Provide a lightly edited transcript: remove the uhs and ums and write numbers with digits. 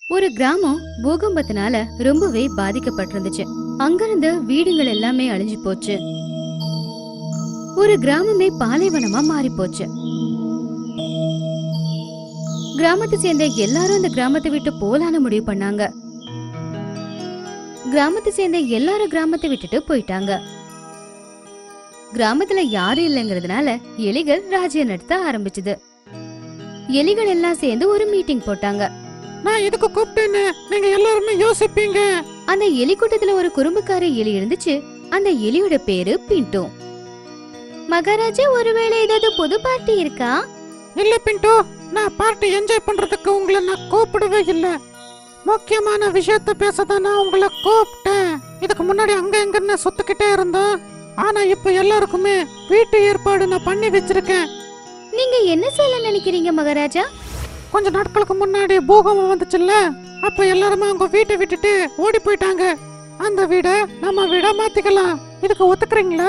ஒரு கிராமம் பூகம்பத்தினால ரொம்பவே பாதிக்கப்பட்டிருந்துச்சு. அங்கிருந்த வீடுகள் எல்லாமே அழிஞ்சு போச்சு. ஒரு கிராமமே பாலைவனமா மாறி போச்சு. கிராமத்தை சேர்ந்த எல்லாரும் அந்த கிராமத்தை விட்டு போலான்னு முடிவு பண்ணாங்க. கிராமத்தை சேர்ந்த எல்லாரும் கிராமத்தை விட்டுட்டு போயிட்டாங்க. கிராமத்துல யாரும் இல்லைங்கிறதுனால எலிகள் ராஜ்யம் நடத்த ஆரம்பிச்சது. எலிகள் எல்லாம் சேர்ந்து ஒரு மீட்டிங் போட்டாங்க. நான் இதுக்கு கூப்பிட்டேன்னு நீங்க எல்லாருமே யோசிப்பீங்க. அந்த எலி கூட்டத்துல ஒரு குறும்புக்கார எலி இருந்துச்சு. அந்த எலியோட பேரு பின்டோ. மகாராஜா, ஒருவேளை ஏதாவது புது பார்ட்டி இருக்கா? இல்ல பின்டோ, நான் பார்ட்டி என்ஜாய் பண்றதுக்கு உங்களை நான் கூப்பிடவே இல்ல. முக்கியமான விஷயத்த பேசதான் நான் உங்களை கூப்பிட்டேன். இதுக்கு முன்னாடி அங்க எங்கன்னு சுத்துக்கிட்டே இருந்தோம். ஆனா இப்ப எல்லாருக்குமே வீட்டு ஏற்பாடு நான் பண்ணி வச்சிருக்கேன். நீங்க என்ன சொல்ல நினைக்கிறீங்க மகாராஜா? கொஞ்ச நாட்களுக்கு முன்னாடி பூகம்பம் வந்துச்சுல்ல, அப்ப எல்லாருமே அவங்க வீட்டை விட்டுட்டு ஓடி போயிட்டாங்க. அந்த வீட நம்ம வீட மாத்திக்கலாம். இதுக்கு ஒத்துக்கிறீங்களா?